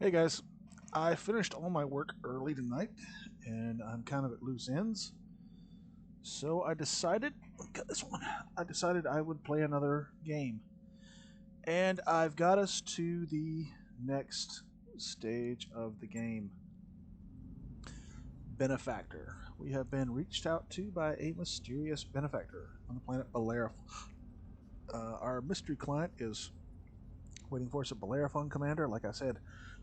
Hey guys, I finished all my work early tonight and I'm kind of at loose ends. So I decided, got this one. I decided I would play another game. And I've got us to the next stage of the game. Benefactor. We have been reached out to by a mysterious benefactor on the planet Beleriff. Our mystery client is waiting for us at Bellerophon Commander. Like I said,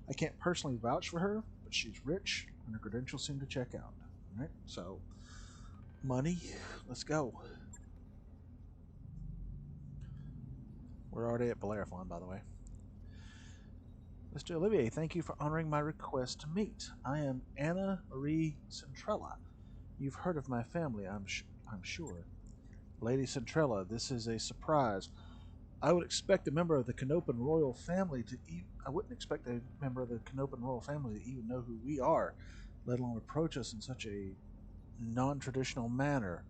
I can't personally vouch for her, but she's rich and her credentials seem to check out. All right, so money, let's go. We're already at Bellerophon, by the way. Mr. Olivier, thank you for honoring my request to meet. I am Anna Marie Centrella. You've heard of my family, I'm sure. Lady Centrella, this is a surprise. I would expect a member of the Canopan royal family to I wouldn't expect a member of the Canopan royal family to even know who we are, let alone approach us in such a non-traditional manner.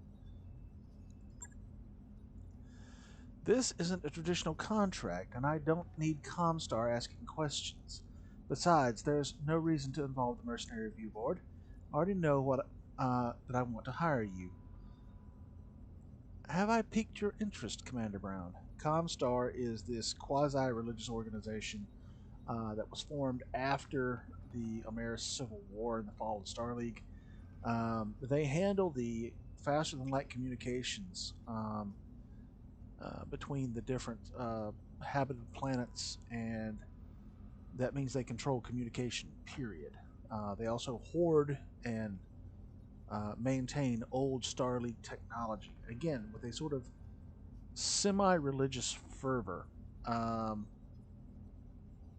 This isn't a traditional contract, and I don't need Comstar asking questions. Besides, there's no reason to involve the Mercenary Review Board. I already know that I want to hire you. Have I piqued your interest, Commander Brown? Comstar is this quasi-religious organization that was formed after the Omeris Civil War and the fall of Star League. They handle the faster than light communications between the different habited planets, and that means they control communication, period. They also hoard and maintain old Star League technology, again, with a sort of semi religious fervor. Um,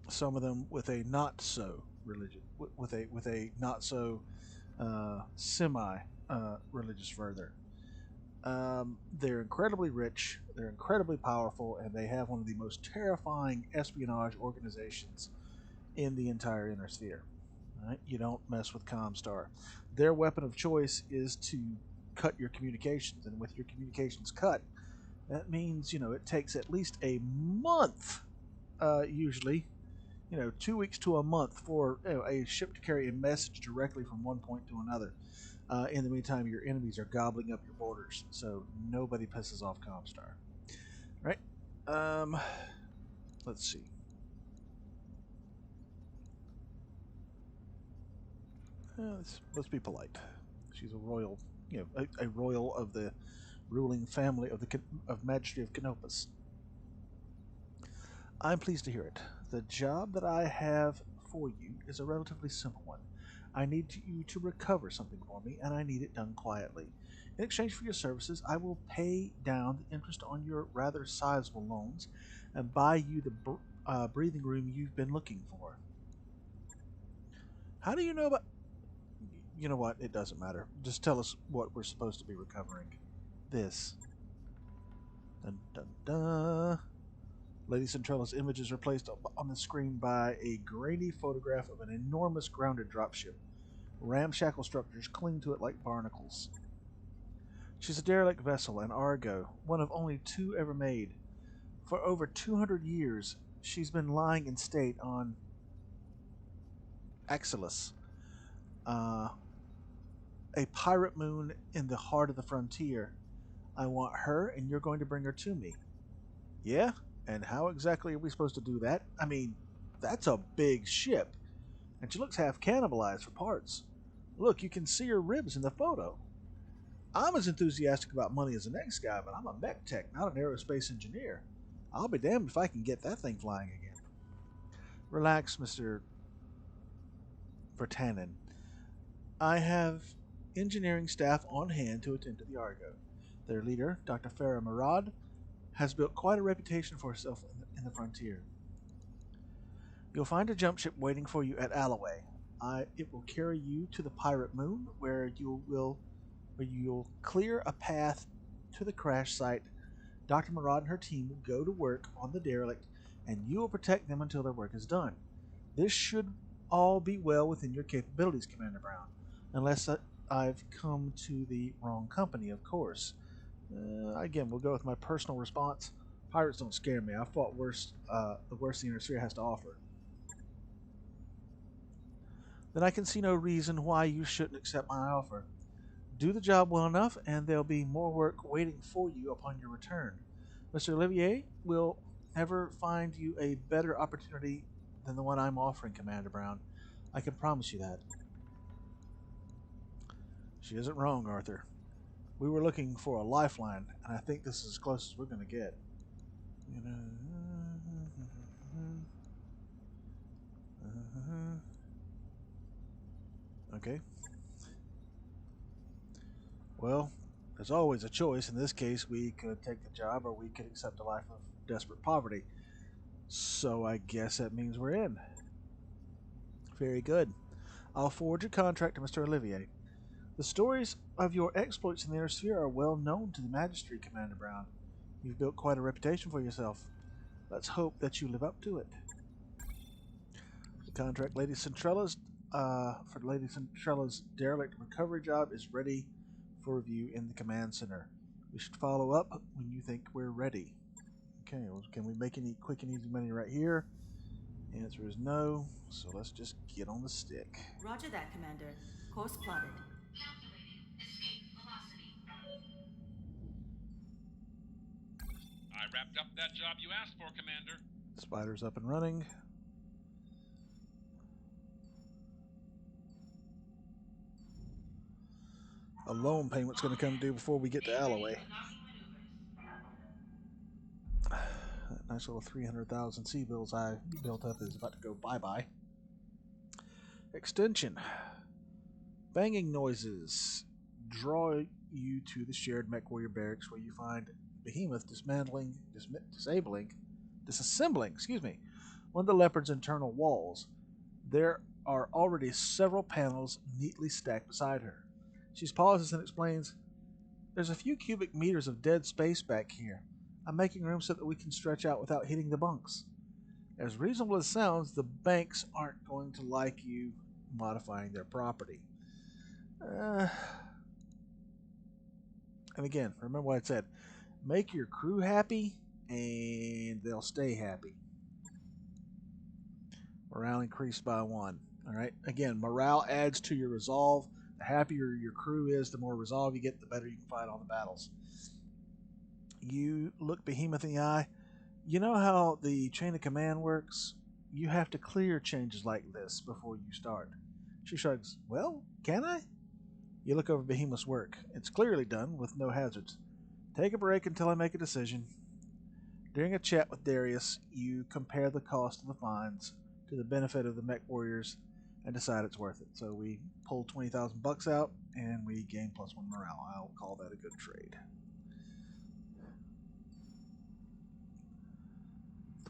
some of them with a not so religious, with a not so semi religious fervor. They're incredibly rich, they're incredibly powerful, and they have one of the most terrifying espionage organizations in the entire inner sphere. Right? You don't mess with Comstar. Their weapon of choice is to cut your communications, and with your communications cut, that means it takes at least a month, usually, 2 weeks to a month for a ship to carry a message directly from one point to another. In the meantime, your enemies are gobbling up your borders, so nobody pisses off Comstar. Right? Um, let's see. Let's be polite. She's a royal, a royal of the ruling family of Majesty of Canopus. I'm pleased to hear it. The job that I have for you is a relatively simple one. I need you to recover something for me, and I need it done quietly. In exchange for your services, I will pay down the interest on your rather sizable loans and buy you the breathing room you've been looking for. How do you know about? You know what? It doesn't matter. Just tell us what we're supposed to be recovering. This. Dun dun dun. Lady Centralla's image is replaced on the screen by a grainy photograph of an enormous grounded dropship. Ramshackle structures cling to it like barnacles. She's a derelict vessel, an Argo, one of only two ever made. For over 200 years, she's been lying in state on Axilus, uh, a pirate moon in the heart of the frontier. I want her, and you're going to bring her to me. Yeah? And how exactly are we supposed to do that? I mean, that's a big ship, and she looks half cannibalized for parts. Look, you can see her ribs in the photo. I'm as enthusiastic about money as the next guy, but I'm a mech tech, not an aerospace engineer. I'll be damned if I can get that thing flying again. Relax, Mr. Vertanen. I have engineering staff on hand to attend to the Argo. Their leader, Dr. Farah Murad, has built quite a reputation for herself in the frontier. You'll find a jump ship waiting for you at Alloway. It will carry you to the pirate moon, where you'll clear a path to the crash site. Dr. Murad and her team will go to work on the derelict, and you will protect them until their work is done. This should all be well within your capabilities, Commander Brown, unless I've come to the wrong company, of course. Again, we'll go with my personal response. Pirates don't scare me. I've fought worse, the worst the Inner Sphere has to offer. then I can see no reason why you shouldn't accept my offer. Do the job well enough, and there'll be more work waiting for you upon your return. Mr. Olivier will never find you a better opportunity than the one I'm offering, Commander Brown. I can promise you that. She isn't wrong, Arthur. We were looking for a lifeline, and I think this is as close as we're going to get. Okay. Well, there's always a choice. In this case, we could take the job or we could accept a life of desperate poverty. So I guess that means we're in. Very good. I'll forward your contract to Mr. Olivier. The stories of your exploits in the Inner Sphere are well known to the Magistracy, Commander Brown. You've built quite a reputation for yourself. Let's hope that you live up to it. The contract for Lady Centrella's derelict recovery job is ready for review in the command center. We should follow up when you think we're ready. Okay, well, can we make any quick and easy money right here? The answer is no, so let's just get on the stick. Roger that, Commander. Course plotted. Calculating escape velocity. I wrapped up that job you asked for, Commander. Spider's up and running. A loan payment's going to come due before we get to Alloway. That nice little 300,000 C-bills I built up is about to go bye-bye. Extension. Banging noises draw you to the shared mech warrior barracks where you find Behemoth disassembling one of the Leopard's internal walls. There are already several panels neatly stacked beside her. She pauses and explains, "There's a few cubic meters of dead space back here. I'm making room so that we can stretch out without hitting the bunks. As reasonable as it sounds, the banks aren't going to like you modifying their property." And again, remember what I said. Make your crew happy, and they'll stay happy. Morale increased by 1. Alright, again, morale adds to your resolve. The happier your crew is, the more resolve you get, the better you can fight on the battles. You look Behemoth in the eye. You know how the chain of command works? You have to clear changes like this before you start. She shrugs. Well, can I? You look over Behemoth's work. It's clearly done, with no hazards. Take a break until I make a decision. During a chat with Darius, you compare the cost of the fines to the benefit of the mech warriors and decide it's worth it. So we pull 20,000 bucks out and we gain +1 morale. I'll call that a good trade.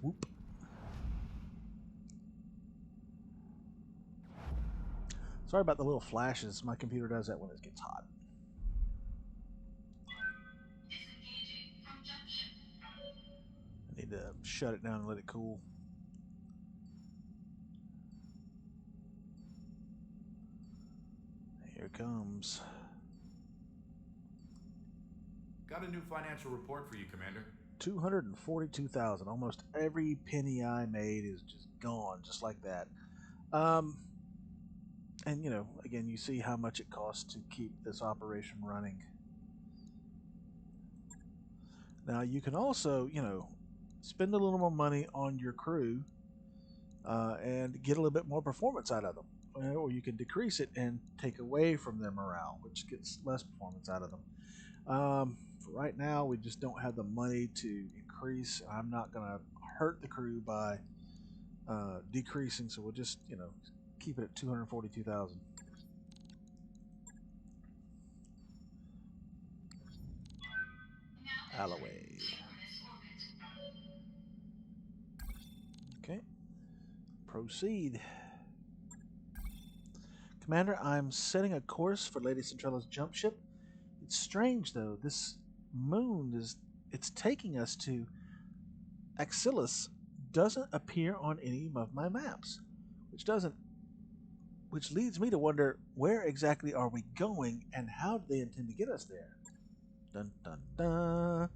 Whoop. Sorry about the little flashes. My computer does that when it gets hot. Disengaging from junction. I need to shut it down and let it cool. Here it comes. Got a new financial report for you, Commander. 242,000. Almost every penny I made is just gone, just like that. And you know, again, you see how much it costs to keep this operation running. Now you can also, you know, spend a little more money on your crew and get a little bit more performance out of them. Or you can decrease it and take away from their morale, which gets less performance out of them. For right now, we just don't have the money to increase. I'm not going to hurt the crew by decreasing, so we'll just, you know, keep it at 242,000. Alloway. Okay. Proceed. Commander, I'm setting a course for Lady Centrella's jump ship. It's strange, though. This moon it's taking us to Axillus doesn't appear on any of my maps, which leads me to wonder, where exactly are we going and how do they intend to get us there? Dun dun dun.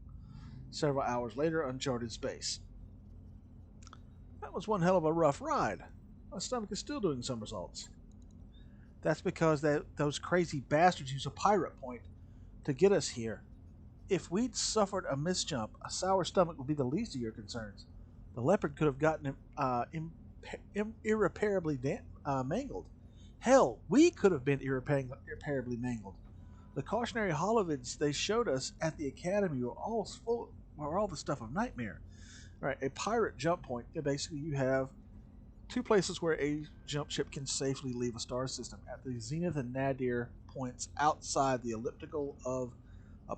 Several hours later, uncharted space. That was one hell of a rough ride. My stomach is still doing somersaults. That's because those crazy bastards use a pirate point to get us here. If we'd suffered a misjump, a sour stomach would be the least of your concerns. The leopard could have gotten irreparably mangled. Hell, we could have been irreparably mangled. The cautionary holovids they showed us at the academy were all the stuff of nightmare. Right, a pirate jump point. Basically, you have two places where a jump ship can safely leave a star system: at the zenith and nadir points outside the elliptical of a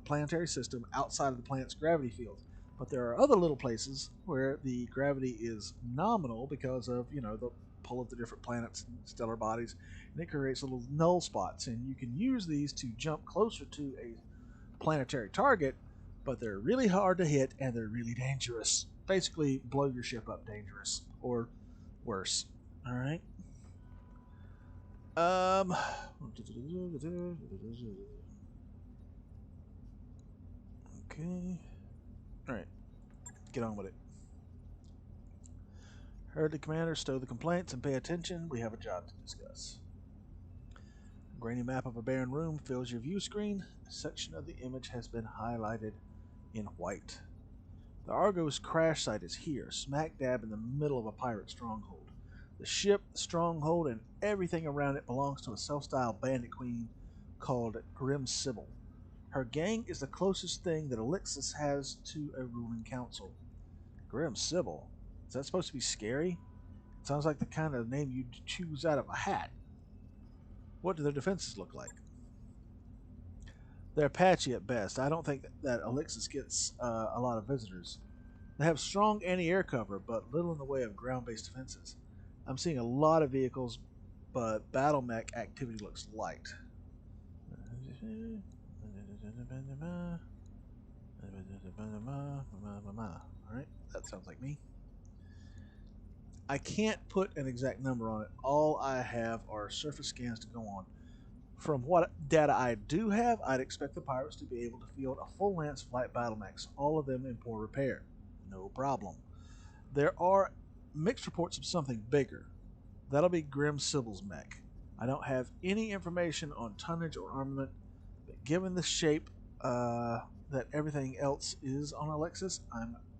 planetary system outside of the planet's gravity field. But there are other little places where the gravity is nominal because of the pull of the different planets and stellar bodies, and it creates little null spots. And you can use these to jump closer to a planetary target, but they're really hard to hit and they're really dangerous. Basically, blow your ship up dangerous or worse. All right. Okay. All right. Get on with it. Heard the commander, stow the complaints, and pay attention. We have a job to discuss. A grainy map of a barren room fills your view screen. A section of the image has been highlighted in white. The Argo's crash site is here, smack dab in the middle of a pirate stronghold. The ship, the stronghold, and everything around it belongs to a self-styled bandit queen called Grim Sybil. Her gang is the closest thing that Elixis has to a ruling council. Grim Sybil? Is that supposed to be scary? It sounds like the kind of name you'd choose out of a hat. What do their defenses look like? They're patchy at best. I don't think that Elixis gets a lot of visitors. They have strong anti-air cover, but little in the way of ground-based defenses. I'm seeing a lot of vehicles, but battle mech activity looks light. Alright, that sounds like me. I can't put an exact number on it. All I have are surface scans to go on. From what data I do have, I'd expect the pirates to be able to field a full lance of light battle mechs, all of them in poor repair. No problem. There are mixed reports of something bigger. That'll be Grim Sybil's mech. I don't have any information on tonnage or armament, but given the shape that everything else is on Alexis,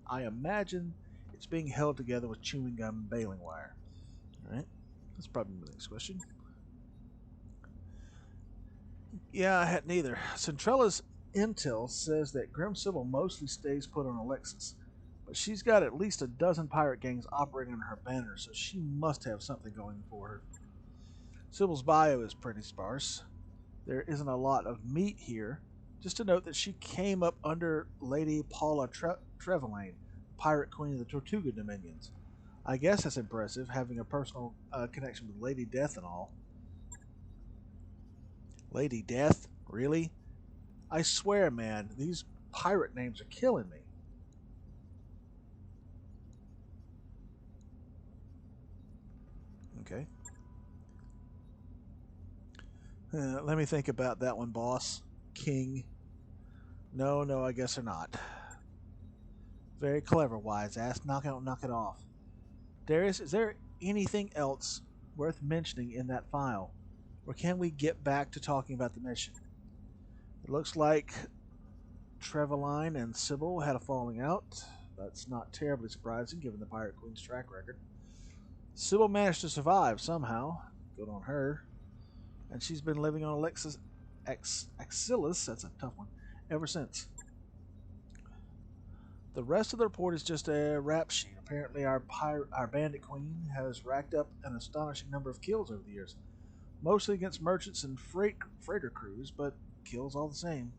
I imagine it's being held together with chewing gum and baling wire. Alright, that's probably the next question. Yeah, I hadn't either. Centrella's intel says that Grim Sybil mostly stays put on Alexis, but she's got at least a dozen pirate gangs operating under her banner, so she must have something going for her. Sybil's bio is pretty sparse. There isn't a lot of meat here. Just to note that she came up under Lady Paula Trevelyan, Pirate Queen of the Tortuga Dominions. I guess that's impressive, having a personal connection with Lady Death and all. Lady Death? Really? I swear, man, these pirate names are killing me. Okay. Let me think about that one, boss. King. No, I guess they're not. Very clever, wise ass. Knock it off. Darius, is there anything else worth mentioning in that file? Or can we get back to talking about the mission? It looks like Trevelyan and Sybil had a falling out. That's not terribly surprising given the Pirate Queen's track record. Sybil managed to survive somehow. Good on her. And she's been living on Alexis Axilis, that's a tough one, ever since. The rest of the report is just a rap sheet. Apparently our bandit queen has racked up an astonishing number of kills over the years. Mostly against merchants and freighter crews, but kills all the same.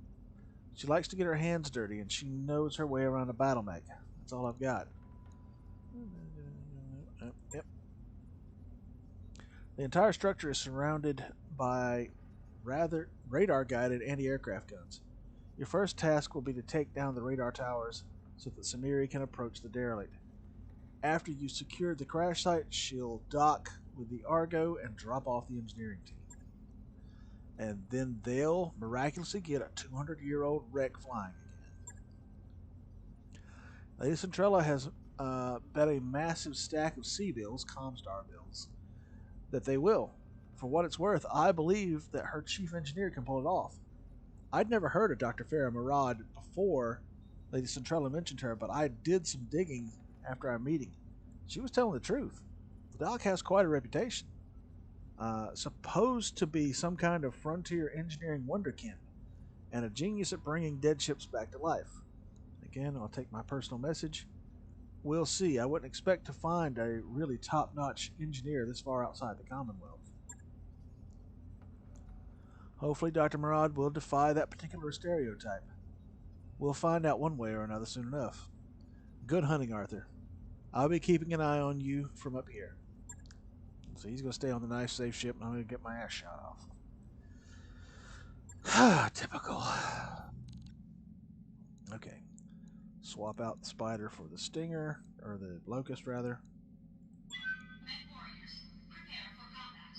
She likes to get her hands dirty, and she knows her way around a battle mech. That's all I've got. Yep. The entire structure is surrounded by rather radar-guided anti-aircraft guns. Your first task will be to take down the radar towers so that Samiri can approach the derelict. After you've secured the crash site, she'll dock with the Argo and drop off the engineering team. And then they'll miraculously get a 200-year-old wreck flying again. Lady Centrella has bet a massive stack of C bills, Comstar bills, that they will. for what it's worth, I believe that her chief engineer can pull it off. I'd never heard of Dr. Farah Murad before Lady Centrella mentioned her, but I did some digging after our meeting. She was telling the truth. The doc has quite a reputation. Supposed to be some kind of frontier engineering wonderkind and a genius at bringing dead ships back to life. Again, I'll take my personal message. We'll see. I wouldn't expect to find a really top-notch engineer this far outside the Commonwealth. Hopefully Dr. Murad will defy that particular stereotype. We'll find out one way or another soon enough. Good hunting, Arthur. I'll be keeping an eye on you from up here. So he's going to stay on the nice, safe ship, and I'm going to get my ass shot off. Typical. Okay. Swap out the spider for the stinger, or the locust, rather. Men warriors, prepare for combat.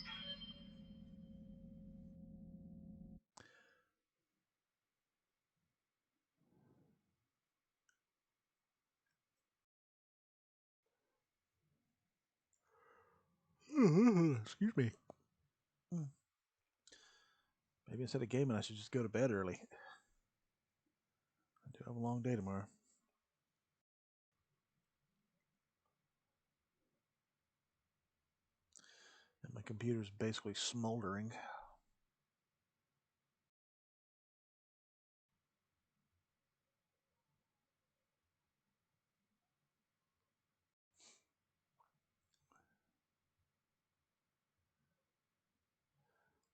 Excuse me. Maybe instead of gaming, I should just go to bed early. I do have a long day tomorrow. And my computer's basically smoldering.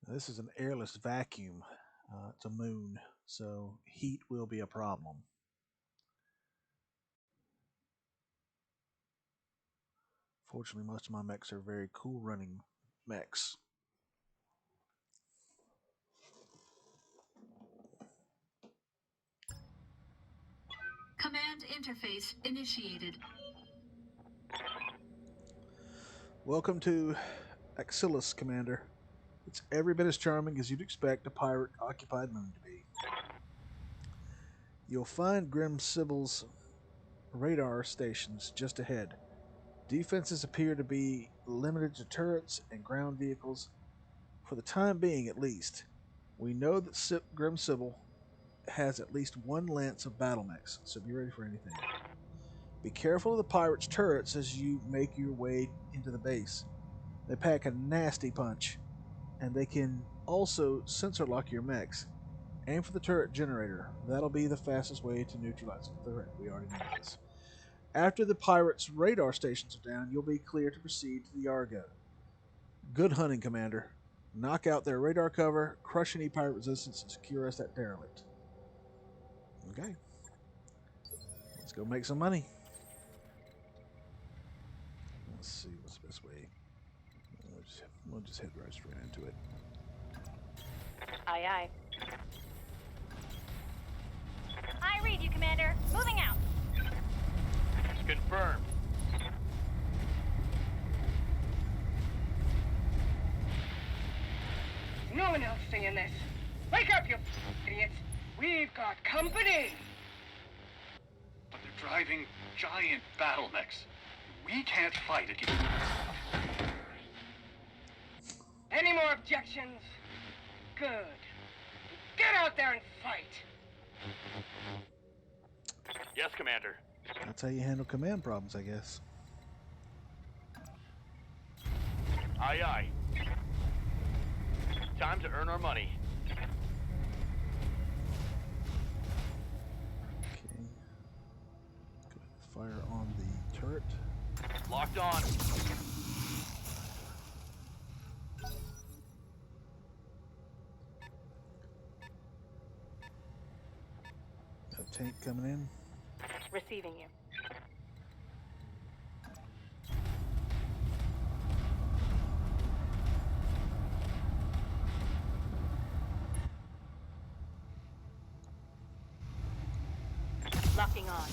Now, this is an airless vacuum. It's a moon, so heat will be a problem. Fortunately, most of my mechs are very cool running mechs. Command interface initiated. Welcome to Axillus, Commander. It's every bit as charming as you'd expect a pirate-occupied moon to be. You'll find Grim Sibyl's radar stations just ahead. Defenses appear to be limited to turrets and ground vehicles, for the time being at least. We know that Grim Sibyl has at least one lance of battle mechs, so be ready for anything. Be careful of the pirates' turrets as you make your way into the base. They pack a nasty punch, and they can also sensor lock your mechs. Aim for the turret generator. That'll be the fastest way to neutralize the threat. We already know this. After the pirates' radar stations are down, you'll be clear to proceed to the Argo. Good hunting, Commander. Knock out their radar cover, crush any pirate resistance, and secure us that derelict. Okay. Let's go make some money. Let's see what's the best way. We'll just head right straight into it. Aye, aye. I read you, Commander. Moving out. Confirmed. No one else singing this. Wake up, you idiots. We've got company. But they're driving giant battle mechs. We can't fight against. Any more objections? Good. Get out there and fight. Yes, Commander. That's how you handle command problems, I guess. Aye, aye. Time to earn our money. Okay. Good. Fire on the turret. Locked on. Got a tank coming in. Receiving you. Locking on.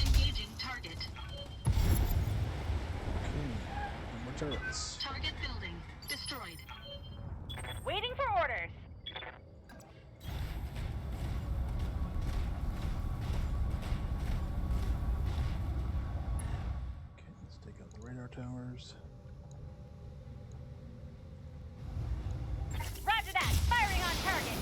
Engaging target. turrets. Target building destroyed. Waiting for orders. Okay, let's take out the radar towers. Roger that. Firing on target.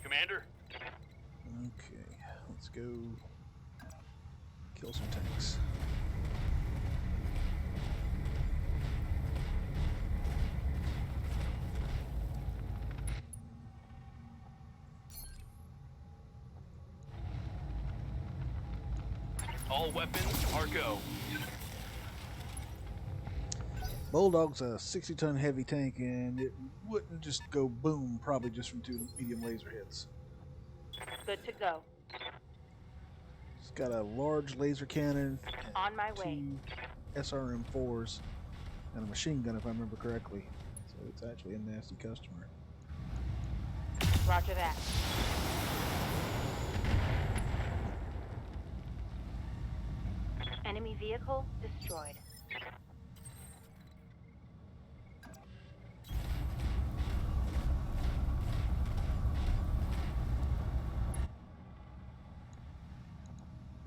Commander? Okay, let's go kill some tanks. All weapons are go. Bulldog's a 60-ton heavy tank, and it wouldn't just go boom, probably just from 2 medium laser hits. Good to go. It's got a large laser cannon, On my way. 2 SRM4s, and a machine gun, if I remember correctly. So it's actually a nasty customer. Roger that. Enemy vehicle destroyed.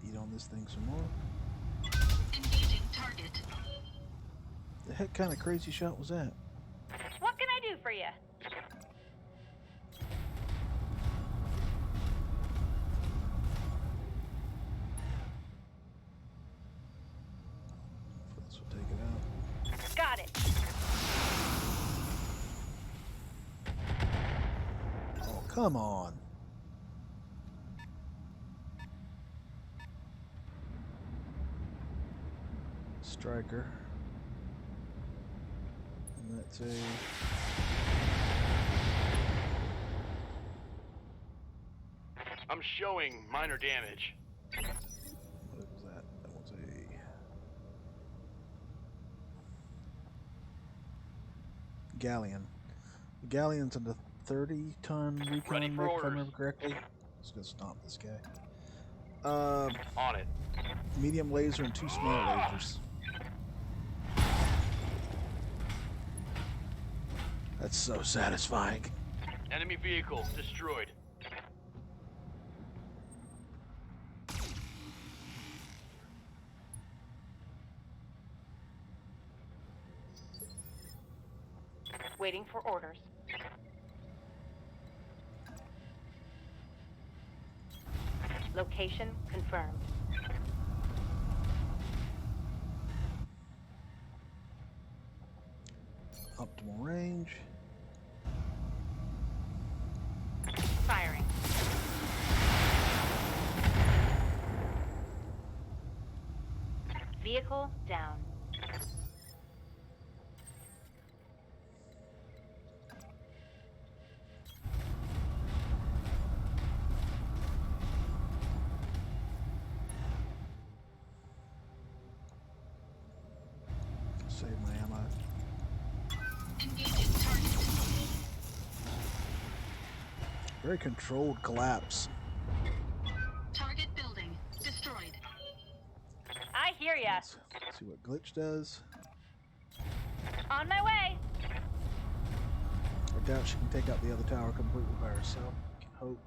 Beat on this thing some more. Engaging target. The heck kind of crazy shot was that? What can I do for you? This will take it out. Got it. Oh, come on. Striker. And that's a... I'm showing minor damage. What was that? That was a... Galleon. The Galleon's in the 30-ton recon, Ready if for I orders. remember correctly. Just gonna stomp this guy. On it. Medium laser and 2 small lasers. That's so satisfying. Enemy vehicle destroyed. Waiting for orders. Location confirmed. Optimal range. Firing. Vehicle down. Save my ammo. Engaging target. Very controlled collapse. Target building destroyed. I hear ya. Let's see what glitch does. On my way. I doubt she can take out the other tower completely by herself. Can hope.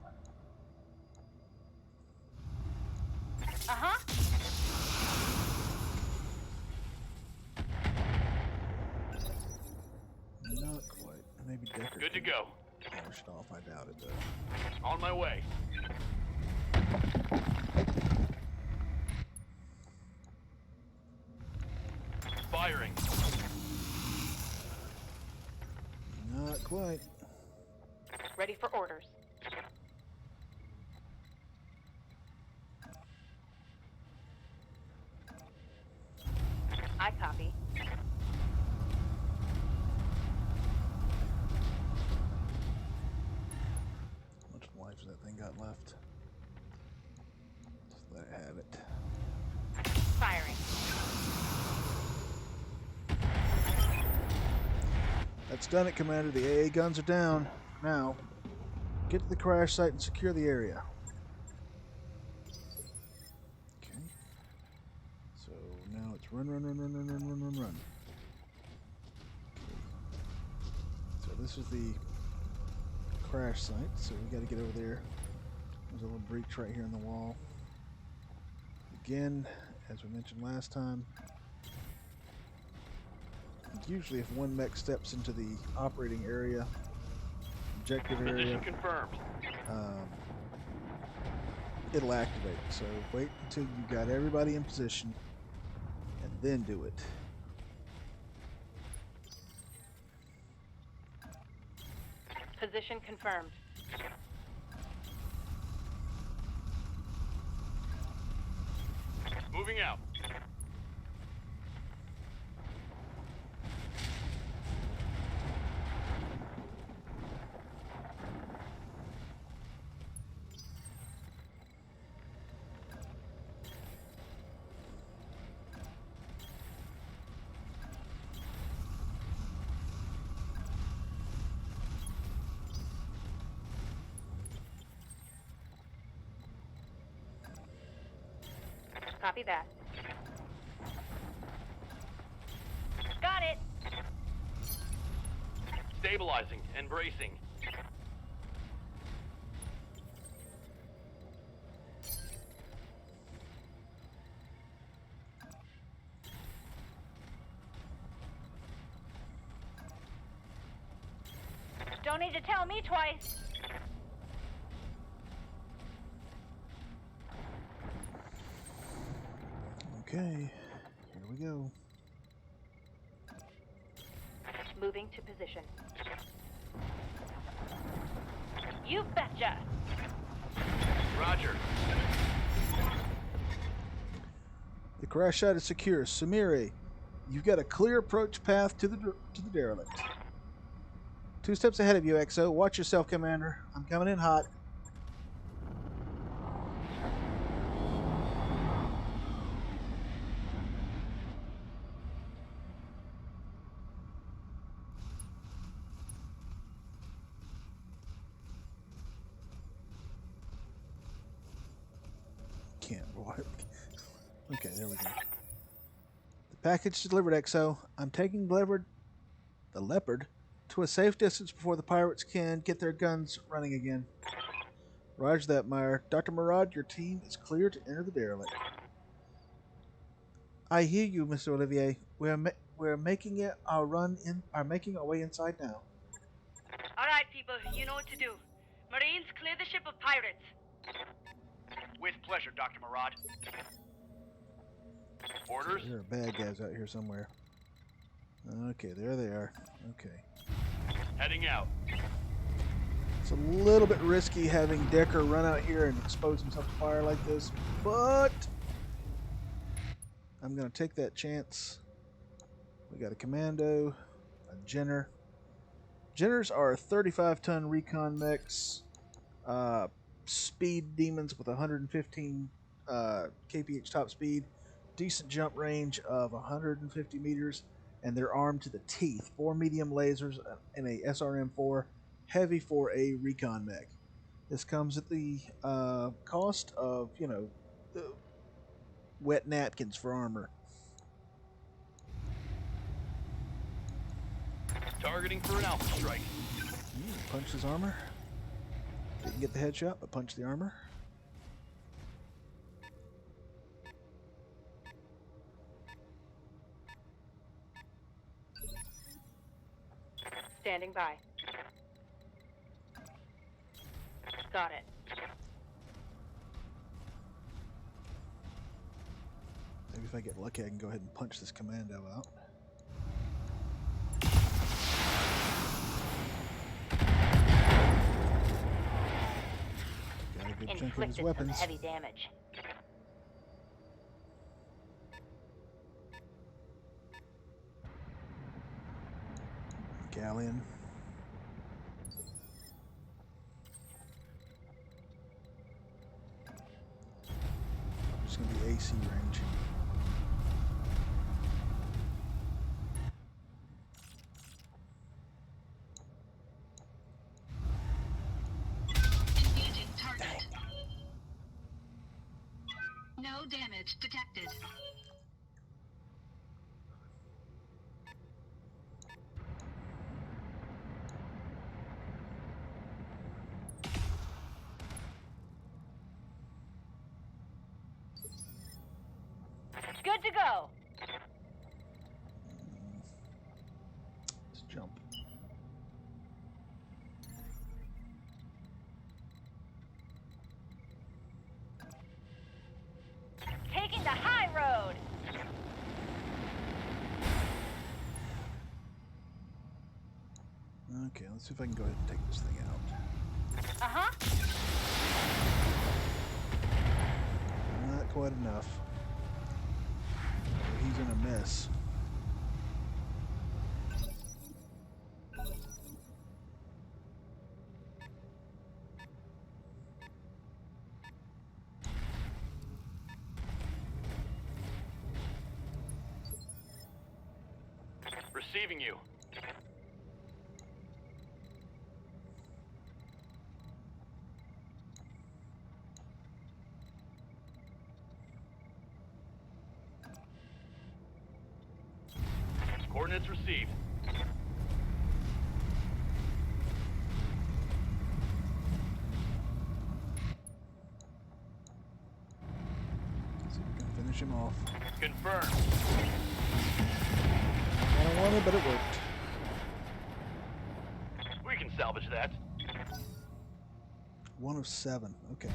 Uh-huh. Not quite. Maybe Decker. Good to can go. polish it off. I doubt it though. On my way. Firing. Not quite. Ready for orders. I copy. How much life has that thing got left. Just let it have it. Firing. That's done it, Commander. The AA guns are down. Now, get to the crash site and secure the area. Okay. So now it's run. Okay. So this is the crash site, so we got to get over there. There's a little breach right here in the wall. Again, as we mentioned last time, usually if one mech steps into the operating area, objective area, Position confirmed. it'll activate. So wait until you got everybody in position and then do it. Position confirmed. Moving out. Copy that. Got it. Stabilizing and bracing. Don't need to tell me twice. Okay, here we go. Moving to position. You betcha. Roger. The crash site is secure. Samiri, you've got a clear approach path to the derelict. 2 steps ahead of you, XO. Watch yourself, Commander. I'm coming in hot. Can't work. Okay, there we go. The package delivered, XO. I'm taking the Leopard to a safe distance before the pirates can get their guns running again. Roger that, Meyer. Dr. Murad, your team is clear to enter the derelict. I hear you, Mr. Olivier. We're making our way inside now. All right, people, you know what to do. Marines, clear the ship of pirates. With pleasure, Dr. Murad. Orders. There are bad guys out here somewhere. Okay, there they are. Okay. Heading out. It's a little bit risky having Decker run out here and expose himself to fire like this, but I'm going to take that chance. We got a commando, a Jenner. Jenners are 35-ton recon mechs, speed demons with 115 kph top speed, decent jump range of 150 meters, and they're armed to the teeth. 4 medium lasers and a SRM-4 heavy for a recon mech. This comes at the cost of, wet napkins for armor. Targeting for an alpha strike. Punch his armor. Didn't get the headshot, but punch the armor. Standing by. Got it. Maybe if I get lucky, I can go ahead and punch this commando out. Got a good chunk of his Inflicted some weapons. heavy damage. Galleon. AC range. Engaging target. No damage detected. Good to go. Let's jump. Taking the high road. Okay, let's see if I can go ahead and take this thing out. Uh-huh. Not quite enough. He's in a mess. Receiving you. Coordinates received. See if we can finish him off. Confirmed. I don't want it, but it worked. We can salvage that. 1 of 7. Okay.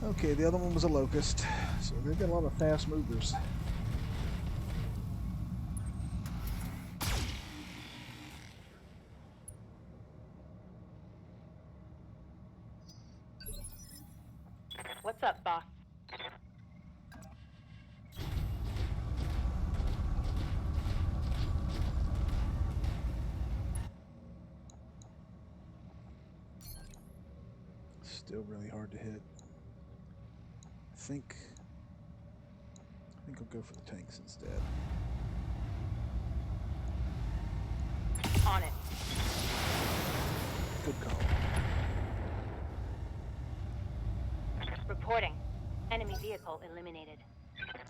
Okay, the other one was a locust. So they've got a lot of fast movers. What's up, boss? Still really hard to hit. I think I'll go for the tanks instead. On it. Good call. Reporting. Enemy vehicle eliminated.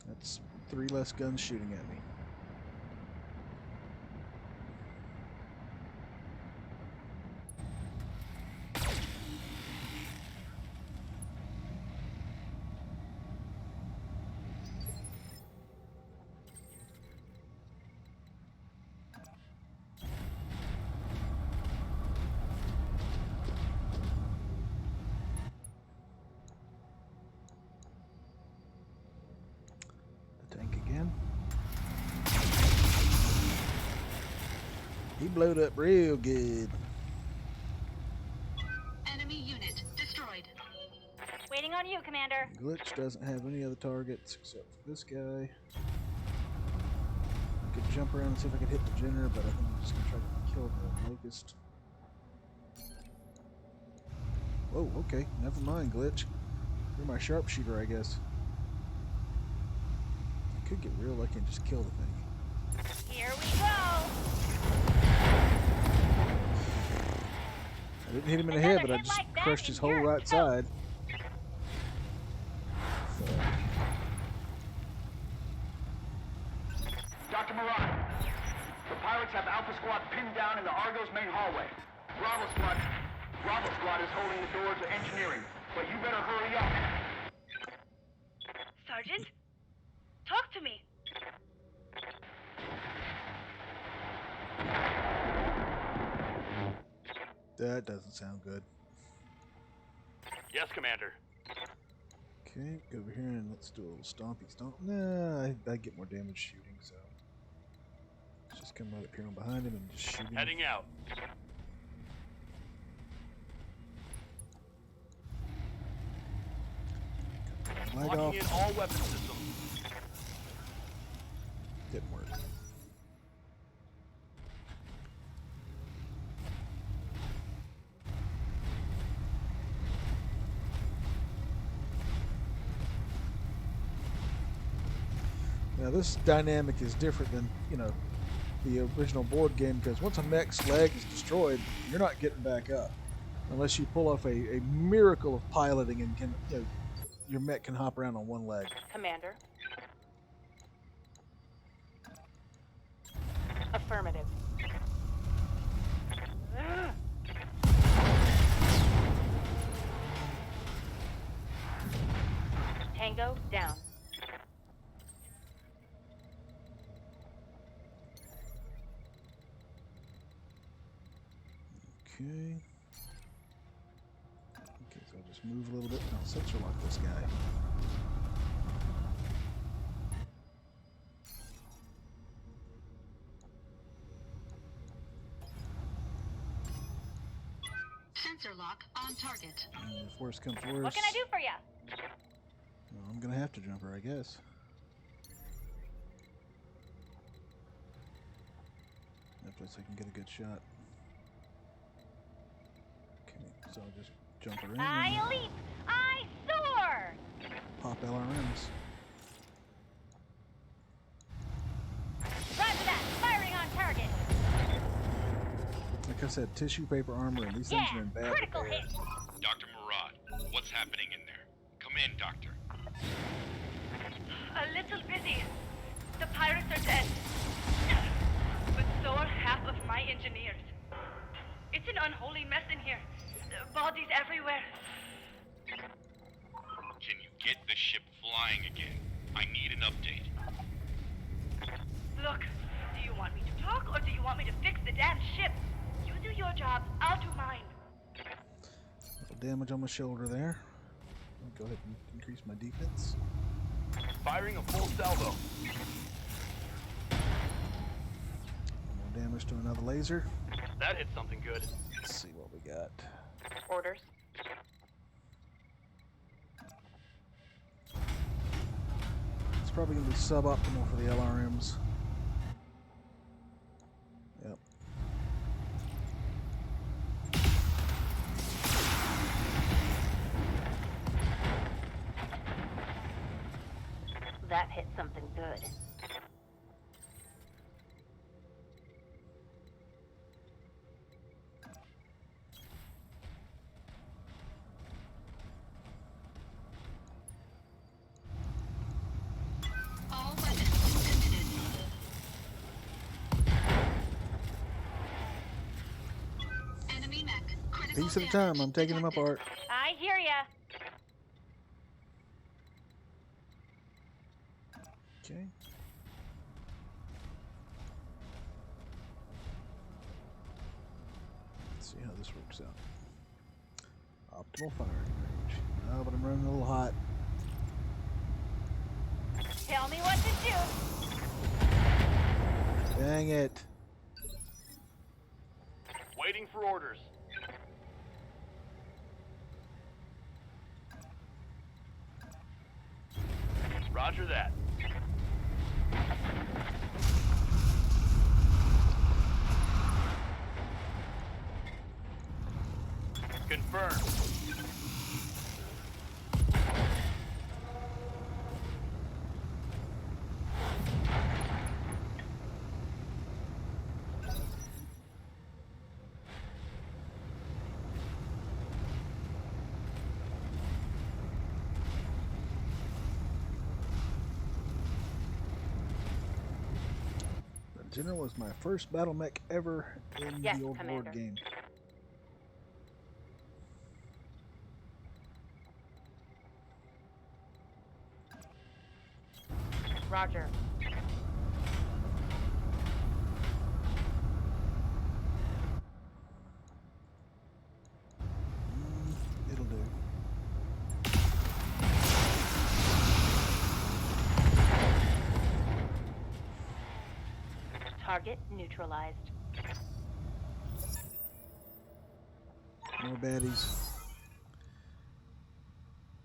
That's 3 less guns shooting at me. The tank again. He blowed up real good. Enemy unit destroyed. Waiting on you, Commander. Glitch doesn't have any other targets except for this guy. I could jump around and see if I could hit the Jenner, but I think I'm just gonna try to kill the locust. Whoa, okay, never mind, Glitch. You're my sharpshooter, I guess. I could get real lucky and just kill the thing. Here we go. I didn't hit him in the head, but I Another hit just like that crushed his and whole you're right toast. side. Dr. Moran, the pirates have Alpha Squad pinned down in the Argo's main hallway. Bravo Squad is holding the door to engineering, but you better hurry up. Sergeant? Talk to me. That doesn't sound good. Yes, Commander. Okay, go over here and let's do a little stompy stomp. Nah, I get more damage shooting, so let's just come right up here and behind him and just shoot him. Heading out. Flag Locking off. in all weapon systems. Didn't work. Now this dynamic is different than, you know, the original board game, because once a mech's leg is destroyed, you're not getting back up unless you pull off a miracle of piloting and can, you know, your mech can hop around on one leg. Commander. Affirmative. Tango down. Okay. Okay, so I'll just move a little bit. I'll sensor lock this guy. Sensor lock on target. And if worse comes to worse, What can I do for you? well, I'm gonna have to jump her, I guess. That place I can get a good shot. Okay, so I'll just jump her in I and leap! I soar! pop LRMs. Roger that! Firing on target! Like I said, tissue paper armor, and these things are in bad Critical repair. hit! Dr. Murad, what's happening in there? Come in, Doctor. A little busy. The pirates are dead. But so are half of my engineers. It's an unholy mess in here. Bodies everywhere. Can you get the ship flying again? I need an update. Look, do you want me to talk or do you want me to fix the damn ship? You do your job, I'll do mine. Little damage on my shoulder there. I'll go ahead and increase my defense. Firing a full salvo. More damage to another laser. That hit something good. Let's see what we got. Orders. It's probably going to be suboptimal for the LRMs. Yep. That hit something good. All weapons suspended. Enemy mech. Critical Piece at a damage time, I'm taking them detected. apart. I hear ya. Okay. Let's see how this works out. Optimal firing range. Oh, but I'm running a little hot. Tell me what to do. Dang it. Waiting for orders. Roger that. Confirmed. The General was my first battle mech ever in Yes, the old Commander. board game. Roger. It'll do. Target neutralized. More baddies.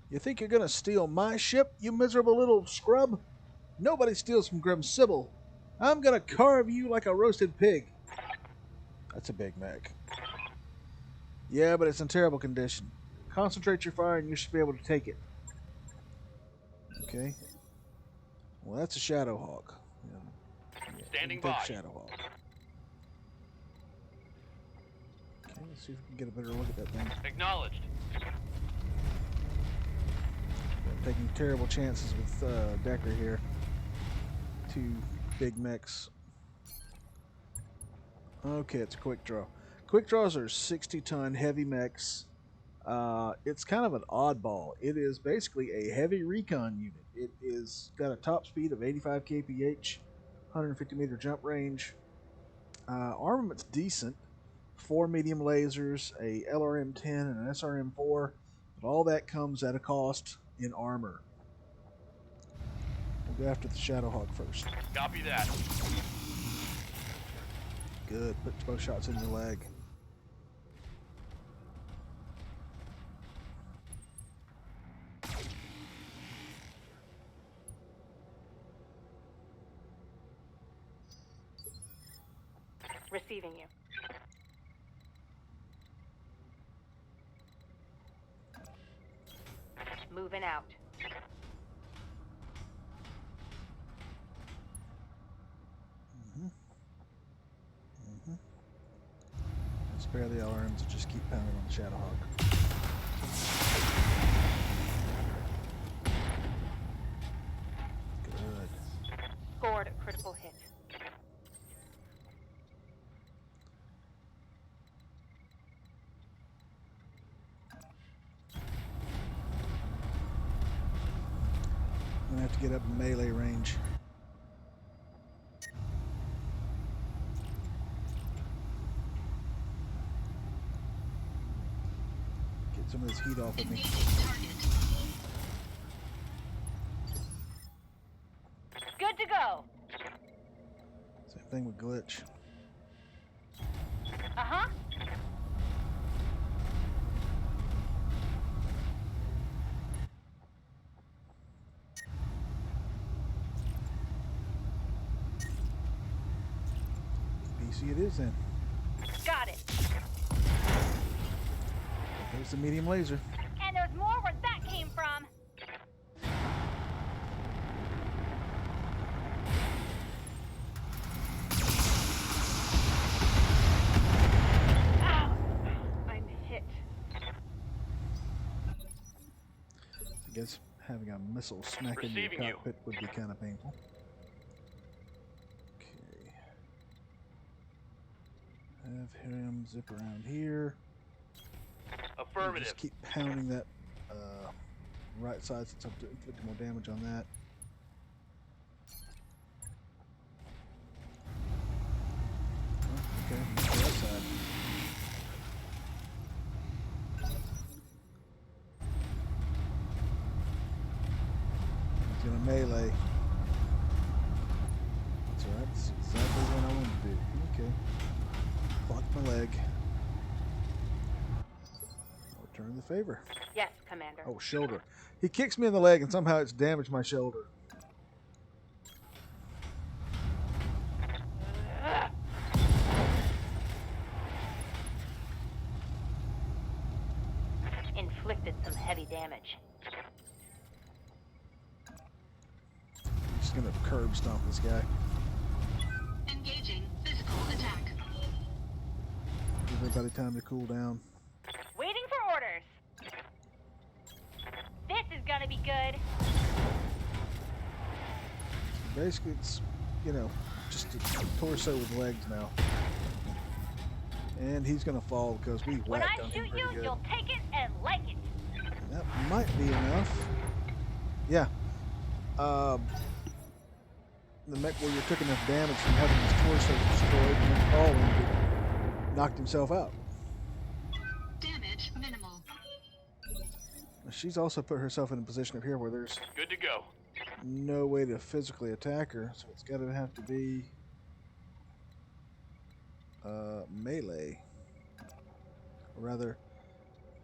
You think you're gonna steal my ship, you miserable little scrub? Nobody steals from Grim Sybil. I'm gonna carve you like a roasted pig. That's a big mech. Yeah, but it's in terrible condition. Concentrate your fire and you should be able to take it. Okay. Well, that's a Shadowhawk. Yeah. Yeah, Standing take by. Shadowhawk. Okay, let's see if we can get a better look at that thing. Acknowledged. I'm taking terrible chances with Decker here. Two big mechs. Okay, it's a quick draw. Quick draws are 60-ton heavy mechs. It's kind of an oddball. It is basically a heavy recon unit. It is got a top speed of 85 kph, 150 meter jump range. Armament's decent. 4 medium lasers, a LRM-10, and an SRM-4, but all that comes at a cost in armor. We'll go after the Shadowhawk first. Copy that. Good. Put both shots in the leg. Receiving you. Moving out. Spare the LRMs and just keep pounding on the Shadowhawk. Good. Scored a critical hit. I'm gonna have to get up in melee range. Get some of this heat off of me. Engaging target. Good to go. Same thing with glitch. Uh-huh. BC it is then. Got it. There's the medium laser. And there's more where that came from. Ow! I'm hit. I guess having a missile smack into your Receiving you. cockpit would be kind of painful. Okay. Have him zip around here. Affirmative. Just keep pounding that right side since I'm inflicting more damage on that. Oh, okay, the right side. He's gonna melee. That's alright, that's exactly what I wanted to do. Okay. Blocked my leg. I'll return the favor. Yes, Commander. Oh, shoulder. He kicks me in the leg and somehow it's damaged my shoulder. Inflicted some heavy damage. I'm just gonna curb stomp this guy. Engaging physical attack. Give everybody time to cool down. Waiting for orders. This is gonna be good. Basically, it's, you know, just a torso with legs now. And he's gonna fall because we When whacked I on shoot him pretty you, good. you'll take it and like it. That might be enough. Yeah. The mech warrior took enough damage from having his torso destroyed and then falling that knocked himself out. Damage minimal. She's also put herself in a position up here where there's Good to go. no way to physically attack her, so it's gotta have to be melee. Or rather,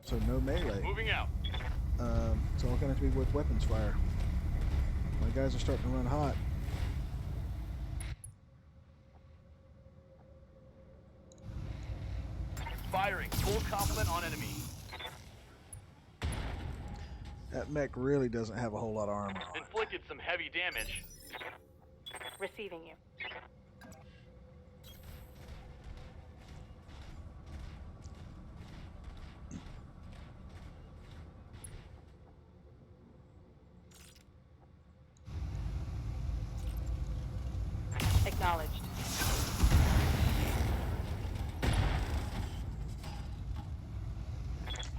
so no melee. Moving out. It's all gonna have to be with weapons fire. My guys are starting to run hot. Firing. Full complement on enemy. That mech really doesn't have a whole lot of armor on it. Inflicted some heavy damage. Receiving you. Acknowledged.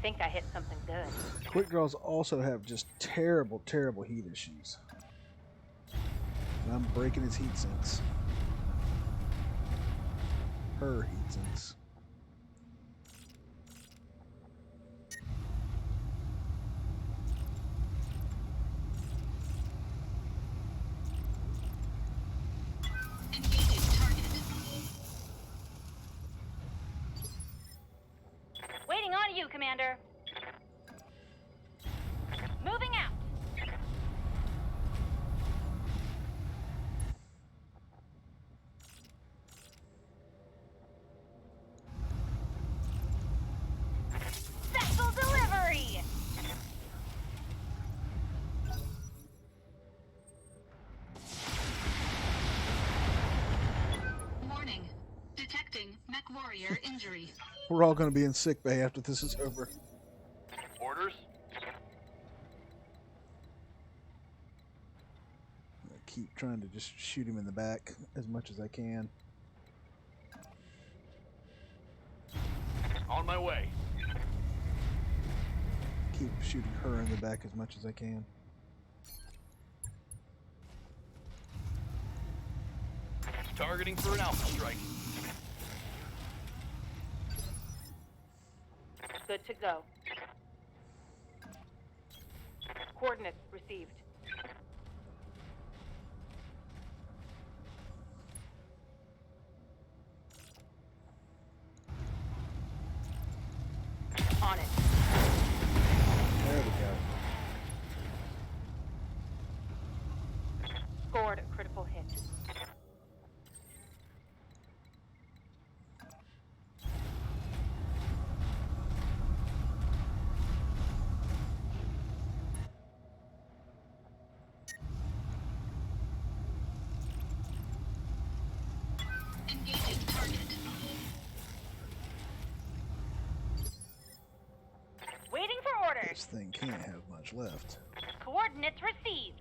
Think I hit something good. Quick draws also have just terrible, terrible heat issues. And I'm breaking his heat sinks. Her heat sinks. Engaging target. Waiting on you, Commander. Moving out. Vessel delivery. Warning. Detecting mech warrior injury. We're all going to be in sick bay after this is over. Orders? I keep trying to just shoot him in the back as much as I can. On my way. Keep shooting her in the back as much as I can. Targeting for an alpha strike. Good to go. Coordinates received. On it. There we go. Scored a critical hit. Engaging target. Waiting for orders. This thing can't have much left. Coordinates received.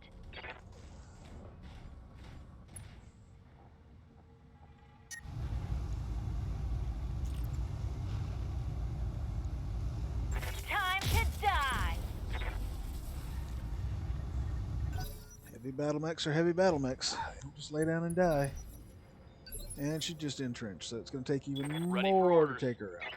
Time to die. Heavy battle mechs are heavy battle mechs. They don't just lay down and die. And she just entrenched, so it's going to take even Ready for more to orders. take her out.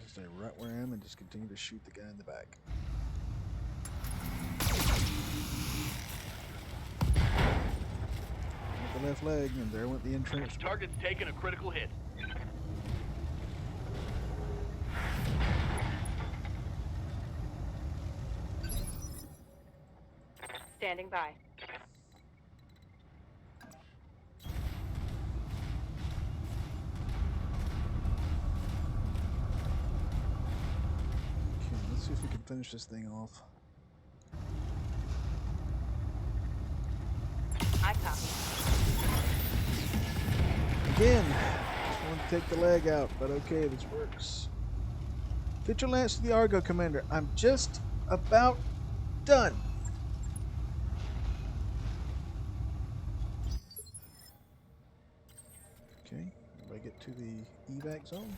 Just stay right where I am and just continue to shoot the guy in the back. With the left leg, and there went the entrenched. Target's taken a critical hit. Standing by. Okay, let's see if we can finish this thing off. I copy. Again, just wanted to take the leg out, but okay, this works. Fit your lance to the Argo, Commander. I'm just about done. Okay, if I get to the evac zone.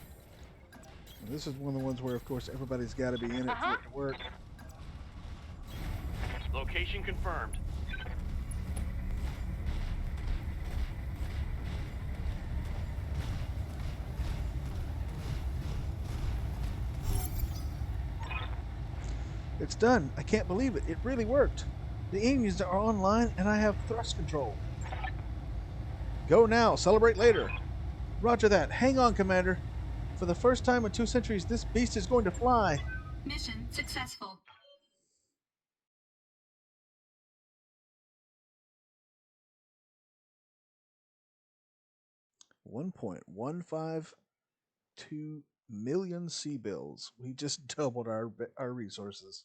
And this is one of the ones where, of course, everybody's got to be in it for it to work. Location confirmed. It's done. I can't believe it. It really worked. The engines are online and I have thrust control. Go now. Celebrate later. Roger that. Hang on, Commander. For the first time in 2 centuries, this beast is going to fly. Mission successful. $1.152 million sea bills. We just doubled our resources.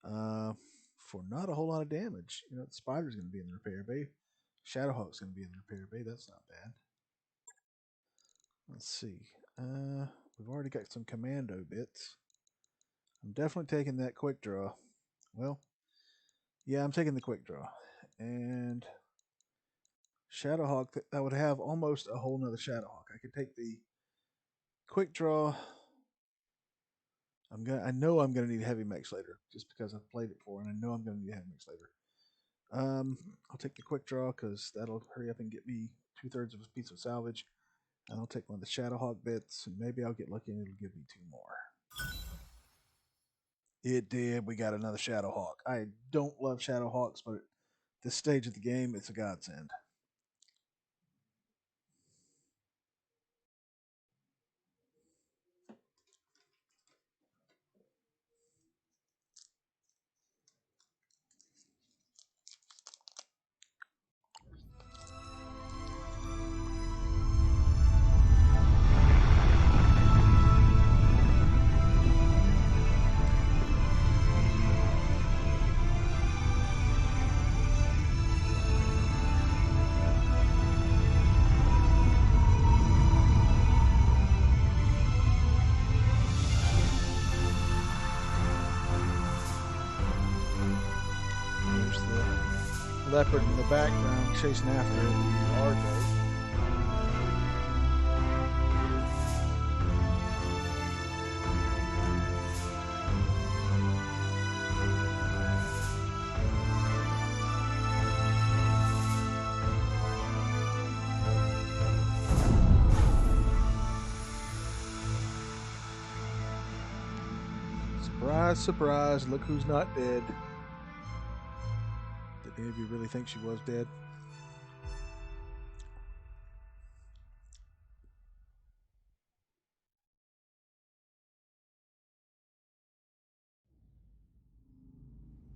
for not a whole lot of damage. You know, the spider's going to be in the repair bay. Shadowhawk's going to be in the repair bay. That's not bad. Let's see. We've already got some commando bits. I'm definitely taking that quick draw. Well, yeah, I'm taking the quick draw. And Shadowhawk, that would have almost a whole nother Shadowhawk. I could take the quick draw. I know I'm gonna need heavy mechs later, just because I've played it before, and I know I'm gonna need heavy mechs later. I'll take the quick draw because that'll hurry up and get me 2/3 of a piece of salvage, and I'll take one of the Shadowhawk bits, and maybe I'll get lucky and it'll give me 2 more. It did. We got another Shadowhawk. I don't love Shadowhawks, but at this stage of the game, it's a godsend. There's the leopard in the background chasing after the Argo. Surprise, surprise, look who's not dead. Did any of you really think she was dead?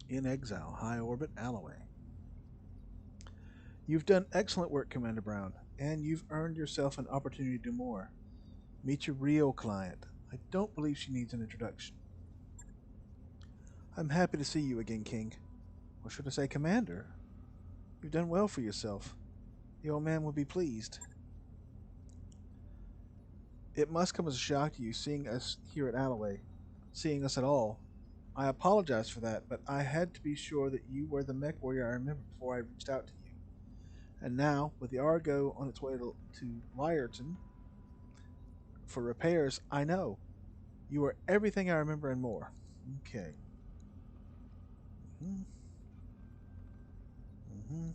In exile, high orbit, Alloway. You've done excellent work, Commander Brown, and you've earned yourself an opportunity to do more. Meet your real client. I don't believe she needs an introduction. I'm happy to see you again, King. Or should I say, Commander? You've done well for yourself. The old man will be pleased. It must come as a shock to you seeing us here at Alloway, seeing us at all. I apologize for that, but I had to be sure that you were the mech warrior I remembered before I reached out to you. And now, with the Argo on its way to Lyerton for repairs, I know. You are everything I remember and more. Okay. Mm-hmm. Mm-hmm.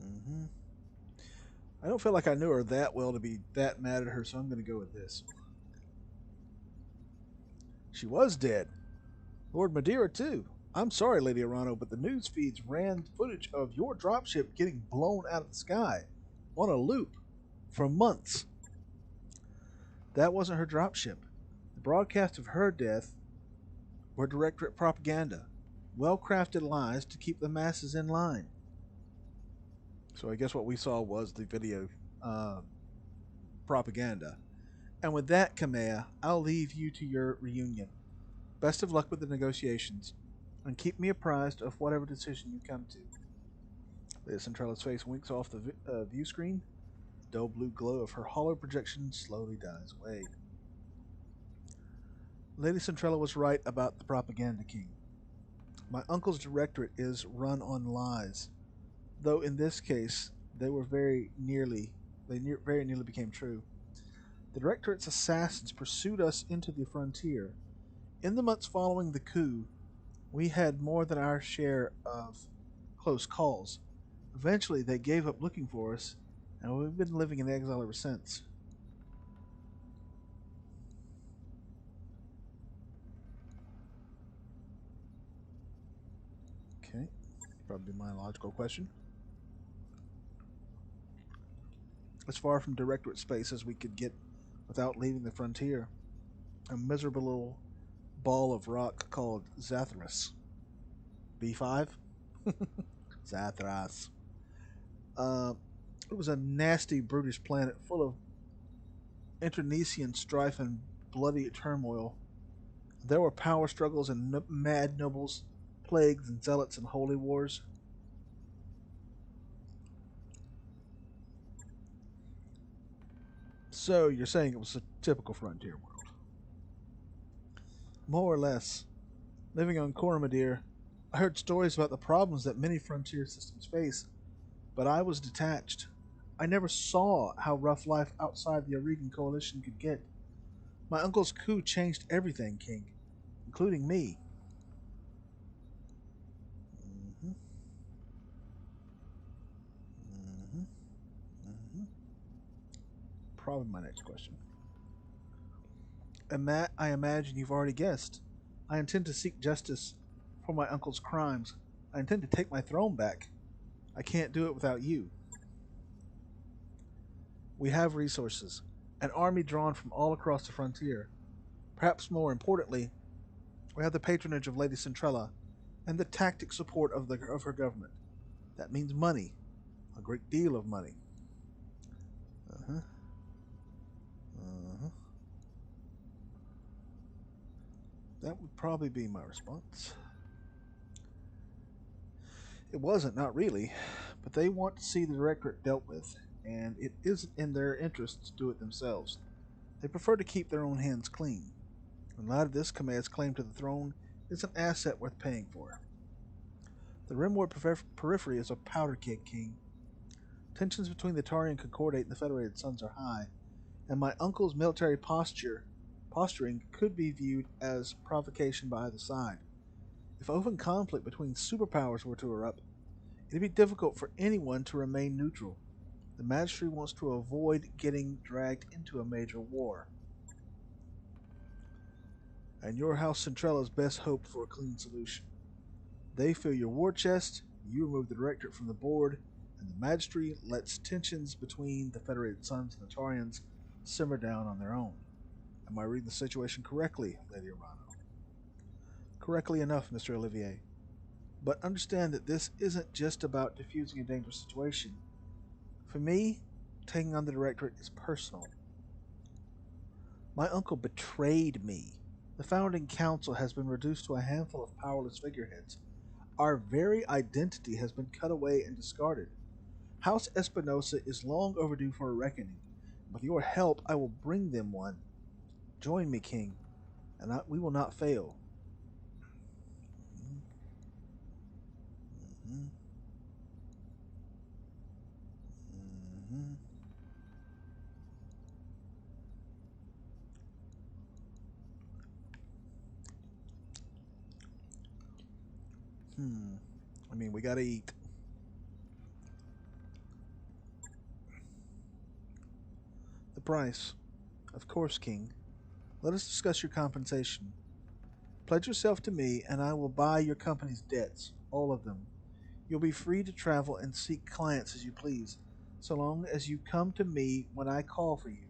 Mm-hmm. I don't feel like I knew her that well to be that mad at her, so I'm going to go with this. She was dead. Lord Madeira, too. I'm sorry, Lady Arano, but the news feeds ran footage of your dropship getting blown out of the sky on a loop for months. That wasn't her dropship. The broadcasts of her death were Directorate propaganda, well-crafted lies to keep the masses in line. So I guess what we saw was the video propaganda. And with that, Kamea, I'll leave you to your reunion. Best of luck with the negotiations, and keep me apprised of whatever decision you come to. Lady Centralla's face winks off the view screen. The dull blue glow of her hollow projection slowly dies away. Lady Centralla was right about the propaganda king. My uncle's directorate is run on lies, though in this case they very nearly became true. The directorate's assassins pursued us into the frontier. In the months following the coup, we had more than our share of close calls. Eventually, they gave up looking for us, and we've been living in exile ever since. Okay, probably my logical question. As far from directorate space as we could get without leaving the frontier. A miserable little ball of rock called Zathras. B5? Zathras. It was a nasty, brutish planet full of internecian strife and bloody turmoil. There were power struggles and mad nobles, plagues and zealots and holy wars. So you're saying it was a typical frontier world? More or less. Living on Coromadir, I heard stories about the problems that many frontier systems face, but I was detached. I never saw how rough life outside the Oregon Coalition could get. My uncle's coup changed everything, King, including me. Mm-hmm. Mm-hmm. Mm-hmm. Probably my next question. And that I imagine you've already guessed. I intend to seek justice for my uncle's crimes. I intend to take my throne back. I can't do it without you. We have resources, an army drawn from all across the frontier. Perhaps more importantly, we have the patronage of Lady Centrella and the tactic support of her government. That means money, a great deal of money. Uh-huh. Uh-huh. That would probably be my response. It wasn't, not really, but they want to see the directorate dealt with, and it isn't in their interest to do it themselves. They prefer to keep their own hands clean. In light of this, Command's claim to the throne is an asset worth paying for. The Rimward Periphery is a powder keg, King. Tensions between the Tarian Concordate and the Federated Sons are high, and my uncle's military posturing could be viewed as provocation by either side. If open conflict between superpowers were to erupt, it'd be difficult for anyone to remain neutral. The Magistracy wants to avoid getting dragged into a major war. And your House Centrella's best hope for a clean solution. They fill your war chest, you remove the Directorate from the board, and the Magistracy lets tensions between the Federated Sons and the Tarians simmer down on their own. Am I reading the situation correctly, Lady Arano? Correctly enough, Mr. Olivier. But understand that this isn't just about diffusing a dangerous situation. For me, taking on the Directorate is personal. My uncle betrayed me. The founding council has been reduced to a handful of powerless figureheads. Our very identity has been cut away and discarded. House Espinosa is long overdue for a reckoning. With your help, I will bring them one. Join me, King, and we will not fail. Mm-hmm. Mm-hmm. Hmm. I mean, we gotta eat. The price. Of course, King. Let us discuss your compensation. Pledge yourself to me, and I will buy your company's debts, all of them. You'll be free to travel and seek clients as you please, so long as you come to me when I call for you.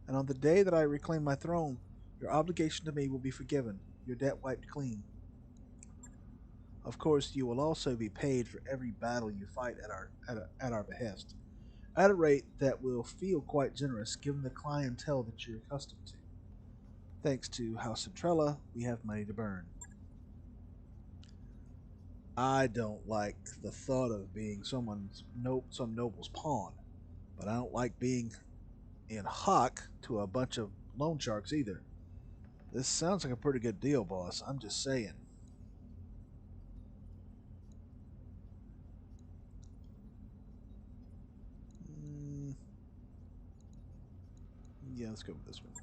And on the day that I reclaim my throne, your obligation to me will be forgiven, your debt wiped clean. Of course, you will also be paid for every battle you fight at our behest, at a rate that will feel quite generous given the clientele that you're accustomed to. Thanks to House Centrella, we have money to burn. I don't like the thought of being some noble's pawn, but I don't like being in hock to a bunch of loan sharks either. This sounds like a pretty good deal, boss. I'm just saying. Mm, yeah, let's go with this one.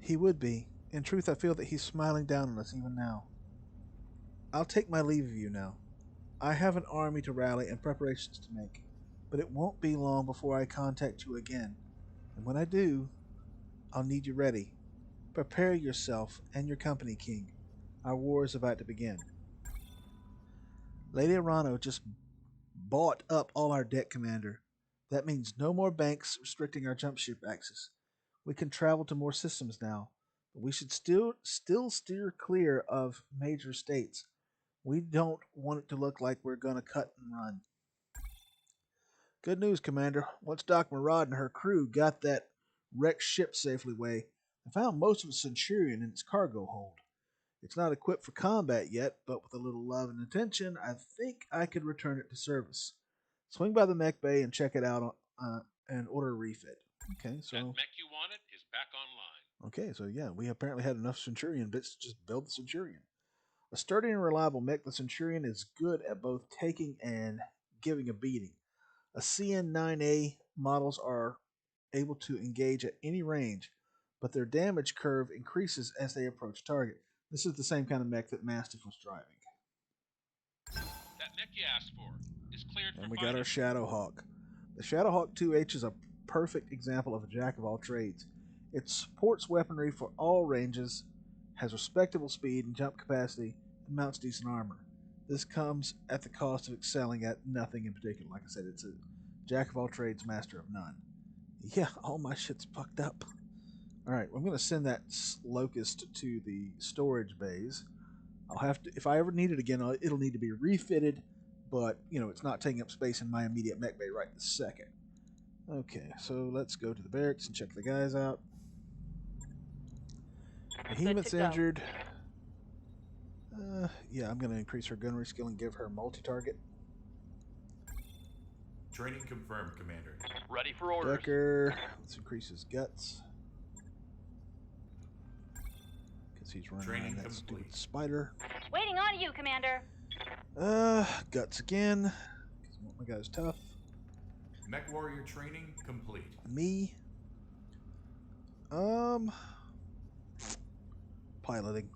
He would be. In truth, I feel that he's smiling down on us even now. I'll take my leave of you now. I have an army to rally and preparations to make, but it won't be long before I contact you again. And when I do, I'll need you ready. Prepare yourself and your company, King. Our war is about to begin. Lady Arano just bought up all our debt, Commander. That means no more banks restricting our jump ship access. We can travel to more systems now, but we should still steer clear of major states. We don't want it to look like we're gonna cut and run. Good news, Commander. Once Doc Marad and her crew got that wrecked ship safely away, I found most of a Centurion in its cargo hold. It's not equipped for combat yet, but with a little love and attention, I think I could return it to service. Swing by the mech bay and check it out and order a refit. Okay, so That mech you wanted is back online. okay, so yeah, we apparently had enough Centurion bits to just build the Centurion. A sturdy and reliable mech, the Centurion is good at both taking and giving a beating. A CN9A models are able to engage at any range, but their damage curve increases as they approach target. This is the same kind of mech that Mastiff was driving. That mech you asked for is cleared for And we got our fighting. Shadowhawk. The Shadowhawk 2H is a perfect example of a jack of all trades. It supports weaponry for all ranges, has respectable speed and jump capacity, and mounts decent armor. This comes at the cost of excelling at nothing in particular. Like I said, it's a jack of all trades, master of none. Yeah, all my shit's fucked up. Alright, I'm going to send that Locust to the storage bays. I'll have to, if I ever need it again, it'll need to be refitted, but, it's not taking up space in my immediate mech bay right this second. Okay, so let's go to the barracks and check the guys out. Behemoth's injured. Yeah, I'm going to increase her gunnery skill and give her multi-target. Training confirmed, Commander. Ready for orders. Decker, let's increase his guts. Because he's running Training around that complete. stupid spider. Waiting on you, Commander. Guts again. Because I want my guys tough. Mech Warrior training complete. Me. Piloting.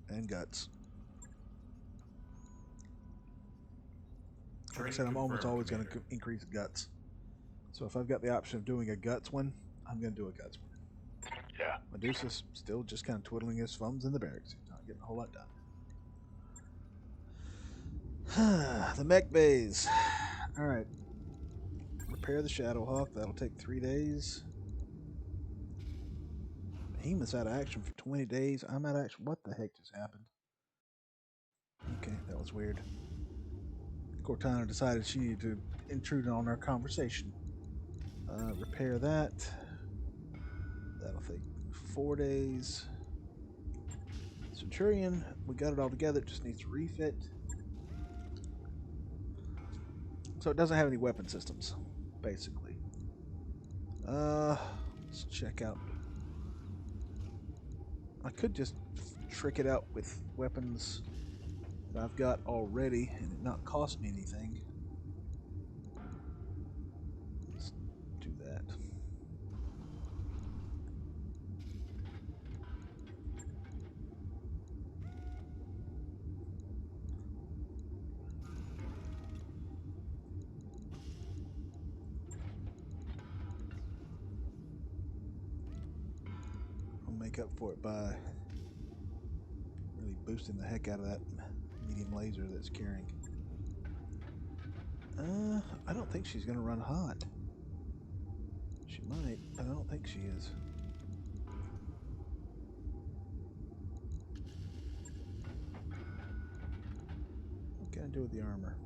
And guts. Like I Training said, I'm almost confirmed, always going to Commander. increase guts. So if I've got the option of doing a guts one, I'm going to do a guts one. Yeah. Medusa's still just kind of twiddling his thumbs in the barracks. He's not getting a whole lot done. The mech bays. Alright. Repair the Shadowhawk. That'll take 3 days. Behemoth's out of action for 20 days. I'm out of action. What the heck just happened? Okay, that was weird. Cortana decided she needed to intrude on our conversation. Repair that. That'll take 4 days. Centurion, we got it all together. It just needs to refit. So it doesn't have any weapon systems, basically. Let's check out. I could just trick it out with weapons that I've got already and it not cost me anything. Let's do that. I'll make up for it by really boosting the heck out of that medium laser that's carrying. I don't think she's gonna run hot. She might, but I don't think she is. What can I do with the armor?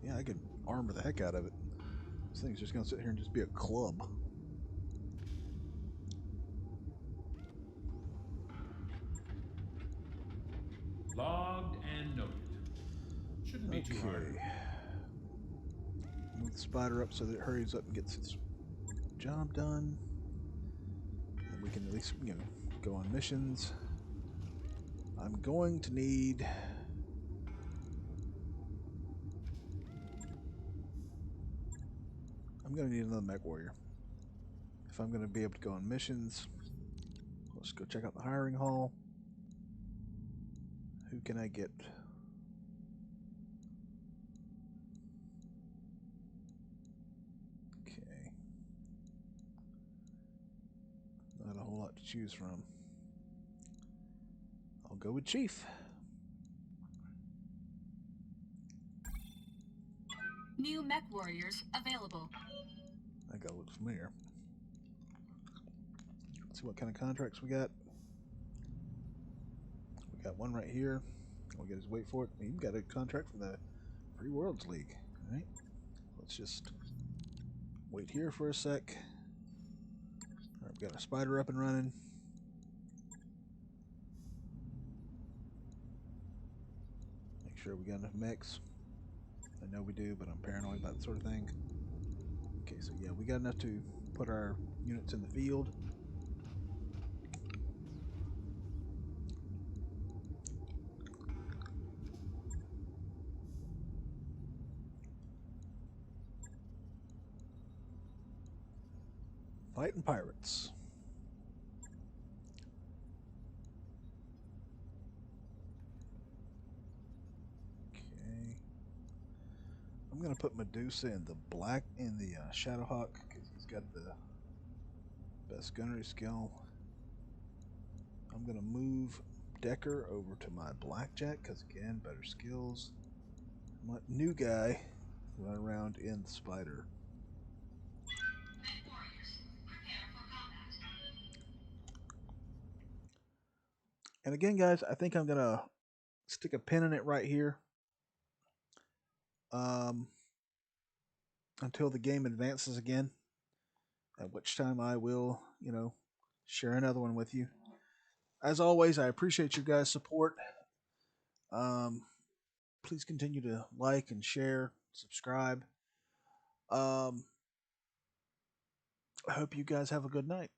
Yeah, I could armor the heck out of it. This thing's just gonna sit here and just be a club. Logged and noted. Shouldn't be too hard. Move the spider up so that it hurries up and gets its job done. And we can at least, go on missions. I'm going to need... I'm going to need another mech warrior. If I'm going to be able to go on missions, let's go check out the hiring hall. Who can I get? Okay. Not a whole lot to choose from. I'll go with Chief. New mech warriors available. That guy looks familiar. Let's see what kind of contracts we got. We got one right here. We'll get his wait for it. We've got a contract for the Free Worlds League. Alright. Let's just wait here for a sec. Alright, we got a spider up and running. Make sure we got enough mechs. I know we do, but I'm paranoid about that sort of thing. Okay, so yeah, we got enough to put our units in the field. Fighting pirates. Okay. I'm gonna put Medusa in the black in the Shadowhawk because he's got the best gunnery skill. I'm gonna move Decker over to my Blackjack because again, better skills. I'm let new guy run around in the spider. And again, guys, I think I'm gonna stick a pin in it right here. Until the game advances again. At which time I will, share another one with you. As always, I appreciate you guys' support. Please continue to like and share, subscribe. I hope you guys have a good night.